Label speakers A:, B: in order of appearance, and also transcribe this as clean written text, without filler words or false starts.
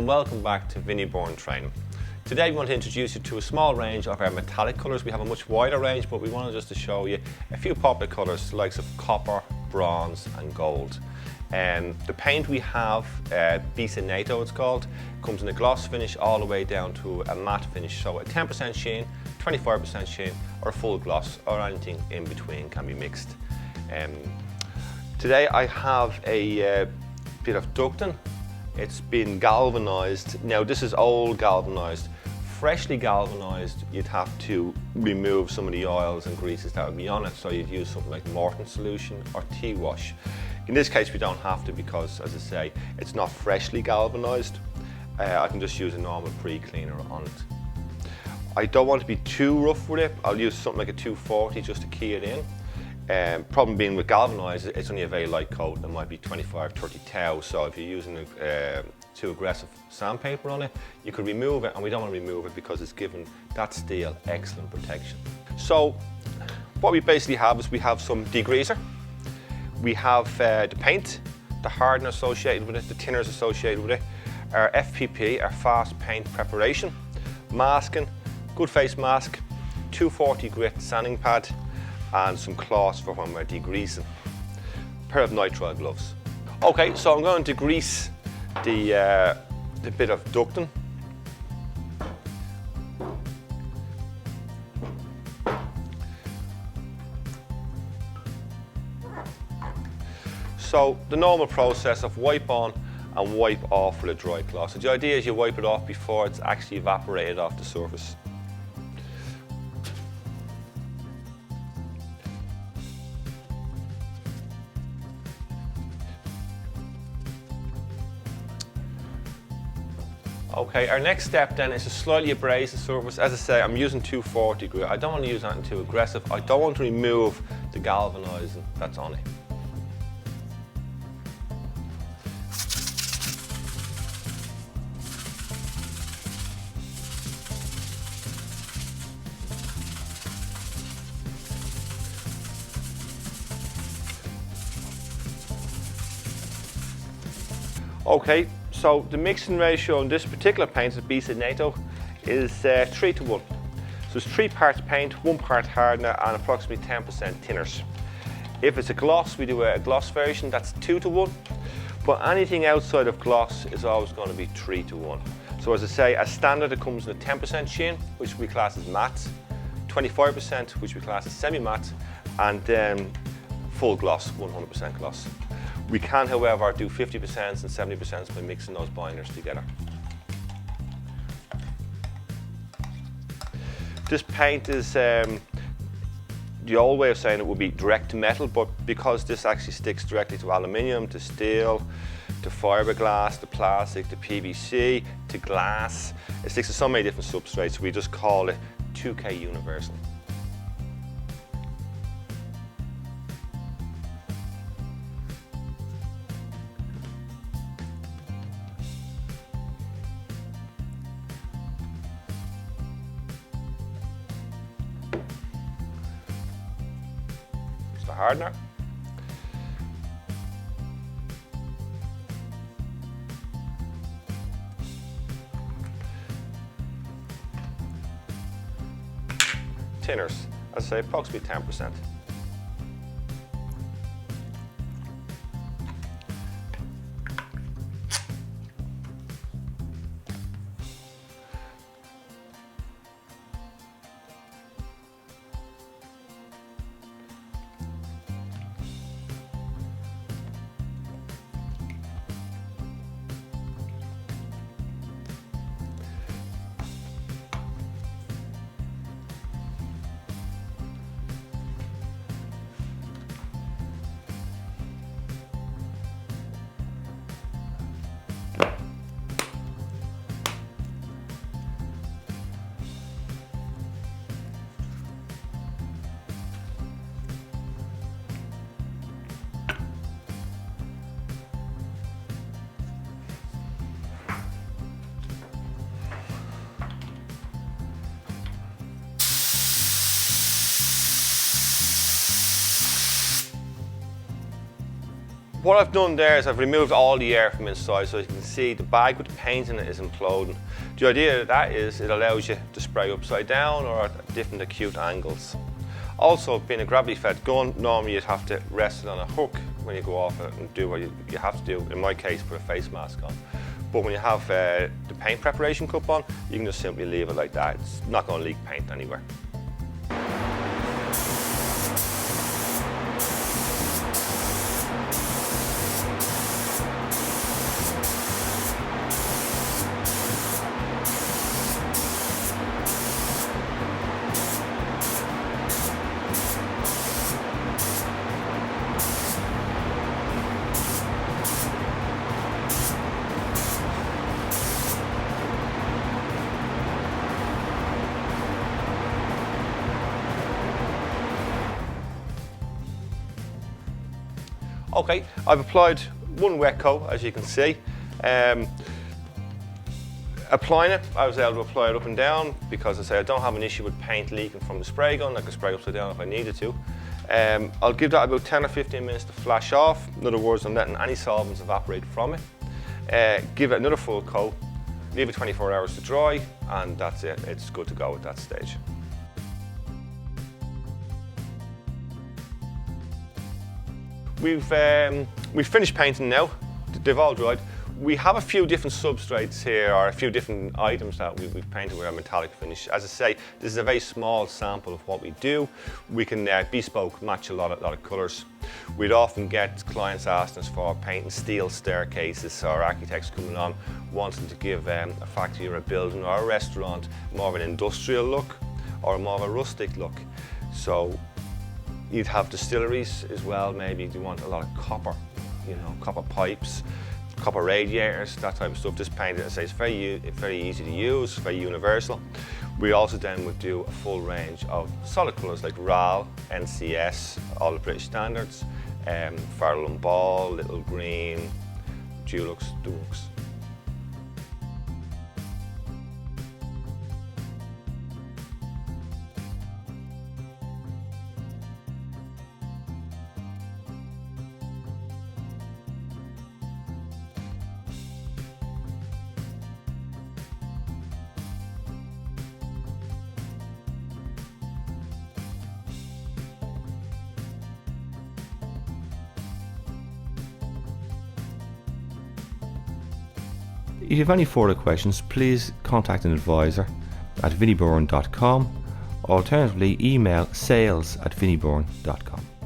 A: and welcome back to Vinny Byrne Training. Today we want to introduce you to a small range of our metallic colours. We have a much wider range, but we wanted just to show you a few popular colours, the likes of copper, bronze and gold. The paint we have, Besa it's called, comes in a gloss finish all the way down to a matte finish. So a 10% sheen, 25% sheen or a full gloss or anything in between can be mixed. Today I have a bit of ducting. It's been galvanised. Now this is old galvanised. Freshly galvanised, you'd have to remove some of the oils and greases that would be on it, so you'd use something like Morton solution or tea wash. In this case we don't have to because, as I say, it's not freshly galvanised. I can just use a normal pre-cleaner on it. I don't want to be too rough with it. I'll use something like a 240 just to key it in. Problem being with galvanised, it's only a very light coat. It might be 25-30 thou, so if you're using too aggressive sandpaper on it, you could remove it, and we don't want to remove it because it's given that steel excellent protection. So what we basically have is we have some degreaser, we have the paint, the hardener associated with it, the thinners associated with it, our FPP, our fast paint preparation, masking, good face mask, 240 grit sanding pad, and some cloths for when we're degreasing. A pair of nitrile gloves. Okay, so I'm going to degrease the bit of ducting. So the normal process of wipe on and wipe off with a dry cloth. So the idea is you wipe it off before it's actually evaporated off the surface. Okay, our next step then is to slightly abrade the surface. As I say, I'm using 240 grit. I don't want to use anything too aggressive. I don't want to remove the galvanising that's on it. Okay, so the mixing ratio on this particular paint, the Besa is 3 to 1. So it's 3 parts paint, 1 part hardener and approximately 10% thinners. If it's a gloss, we do a gloss version, that's 2 to 1. But anything outside of gloss is always going to be 3 to 1. So as I say, as standard it comes in a 10% sheen, which we class as matte, 25% which we class as semi-matte, and then full gloss, 100% gloss. We can, however, do 50% and 70% by mixing those binders together. This paint is, the old way of saying it would be direct to metal, but because this actually sticks directly to aluminium, to steel, to fiberglass, to plastic, to PVC, to glass, it sticks to so many different substrates, we just call it 2K universal. The hardener. Thinners, as I say, approximately 10%. What I've done there is I've removed all the air from inside, so you can see the bag with the painting it is imploding. The idea of that is it allows you to spray upside down or at different acute angles. Also, being a gravity fed gun, normally you'd have to rest it on a hook when you go off it and do what you have to do. In my case, put a face mask on. But when you have the paint preparation cup on, you can just simply leave it like that. It's not going to leak paint anywhere. Okay, I've applied one wet coat, as you can see. Applying it, I was able to apply it up and down because I don't have an issue with paint leaking from the spray gun. I can spray upside down if I needed to. I'll give that about 10 or 15 minutes to flash off. In other words, I'm letting any solvents evaporate from it. Give it another full coat, leave it 24 hours to dry, and that's it. It's good to go at that stage. We've finished painting now. They've all dried. We have a few different substrates here, or a few different items that we've painted with our metallic finish. As I say, this is a very small sample of what we do. We can bespoke match a lot of colours. We'd often get clients asking us for painting steel staircases, or architects coming on wanting to give a factory or a building or a restaurant more of an industrial look or more of a rustic look. So you'd have distilleries as well. Maybe you want a lot of copper, copper pipes, copper radiators, that type of stuff. This paint, as I say, is very easy to use, very universal. We also then would do a full range of solid colours like RAL, NCS, all the British standards, Farrell and Ball, Little Green, Dulux, Dulux.
B: If you have any further questions, please contact an advisor at vinnybyrne.com. Alternatively, email sales@vinnybyrne.com.